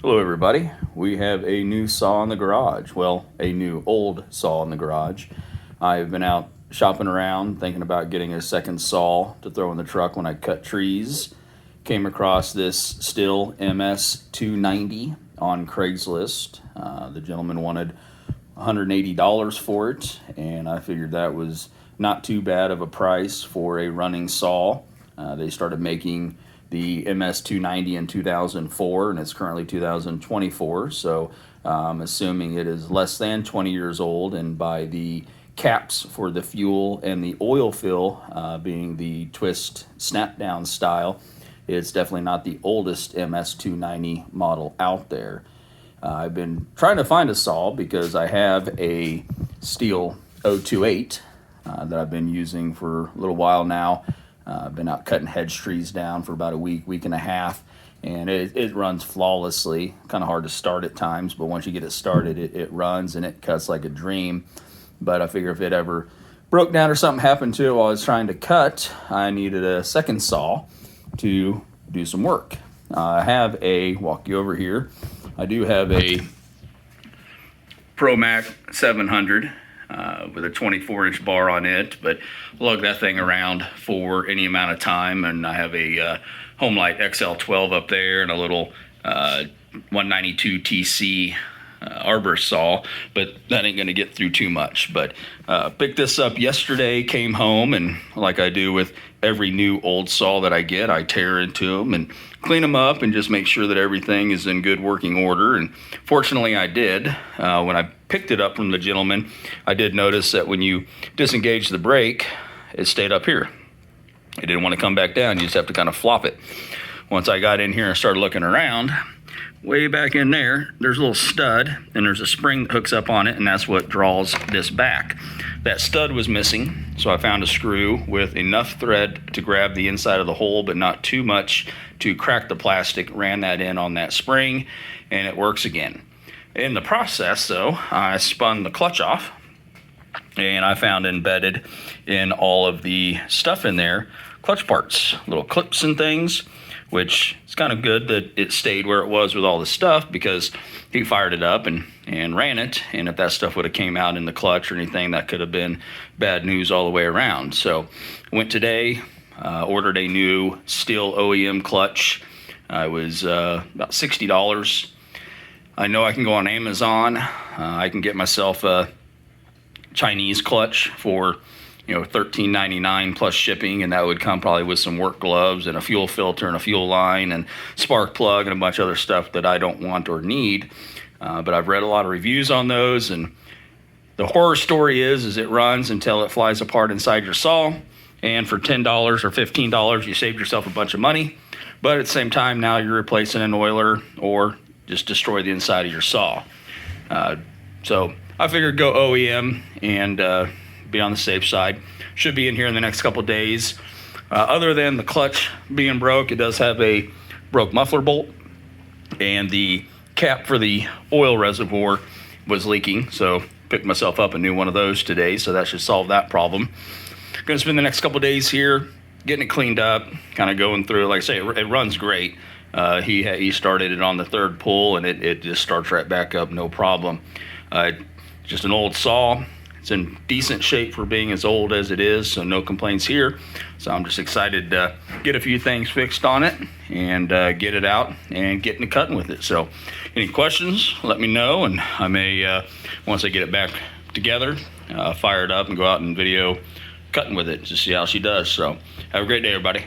Hello everybody. We have a new saw in the garage. Well, a new old saw in the garage. I've been out shopping around thinking about getting a second saw to throw in the truck when I cut trees. Came across this Stihl MS290 on Craigslist. The gentleman wanted $180 for it, and I figured that was not too bad of a price for a running saw. They started making the MS290 in 2004, and it's currently 2024, so I'm assuming it is less than 20 years old, and by the caps for the fuel and the oil fill being the twist snap down style, it's definitely not the oldest MS290 model out there. I've been trying to find a saw because I have a Stihl 028 that I've been using for a little while now. I've been out cutting hedge trees down for about a week and a half, and it runs flawlessly. Kind of hard to start at times, but once you get it started, it runs and it cuts like a dream. But I figure if it ever broke down or something happened to it while I was trying to cut, I needed a second saw to do some work. I have walk you over here, I do have a ProMac 700. With a 24-inch bar on it, but lug that thing around for any amount of time. And I have a Homelight XL12 up there and a little 192 TC arbor saw, but that ain't gonna get through too much. But picked this up yesterday, came home, and like I do with every new old saw that I get, I tear into them and clean them up and just make sure that everything is in good working order. And fortunately I did. When I picked it up from the gentleman, I did notice that when you disengage the brake, it stayed up here. It didn't want to come back down. You just have to kind of flop it. Once I got in here and started looking around, way back in there, there's a little stud and there's a spring that hooks up on it, and that's what draws this back. That stud was missing, so I found a screw with enough thread to grab the inside of the hole, but not too much to crack the plastic. Ran that in on that spring, and it works again. In the process, though, I spun the clutch off, and I found embedded in all of the stuff in there clutch parts, little clips and things, which is kind of good that it stayed where it was with all the stuff, because he fired it up and ran it, and if that stuff would have came out in the clutch or anything, that could have been bad news all the way around. So went today, ordered a new Stihl OEM clutch. It was about $60. I know I can go on Amazon. I can get myself a Chinese clutch for $13.99 plus shipping, and that would come probably with some work gloves and a fuel filter and a fuel line and spark plug and a bunch of other stuff that I don't want or need. But I've read a lot of reviews on those, and the horror story is it runs until it flies apart inside your saw, and for $10 or $15 you saved yourself a bunch of money, but at the same time now you're replacing an oiler or just destroy the inside of your saw. So I figured go OEM and be on the safe side. Should be in here in the next couple of days. Other than the clutch being broke, it does have a broke muffler bolt, and the cap for the oil reservoir was leaking, so picked myself up a new one of those today, so that should solve that problem. Gonna spend the next couple of days here getting it cleaned up, kind of going through. Like I say, it runs great. He started it on the third pull, and it just starts right back up, no problem. Just an old saw. It's in decent shape for being as old as it is, so no complaints here. So I'm just excited to get a few things fixed on it and get it out and get into cutting with it. So any questions, let me know, and I may, once I get it back together, fire it up and go out and video cutting with it to see how she does. So have a great day, everybody.